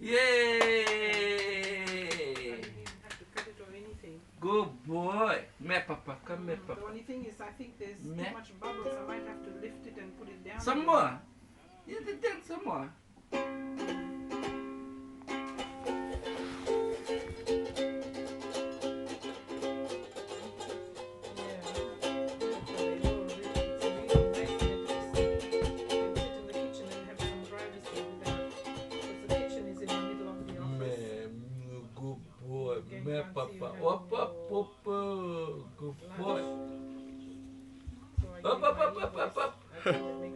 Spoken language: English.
Yay! Have to cut it or anything. Good boy. Me papa, come me The papa. only thing is, I think there's Me. too much bubbles. I might have to lift it and put it down. Some again. more. You did take some more. Good boy. Me papa. Up, up, up. Good boy. Up, up, up, up, up, up.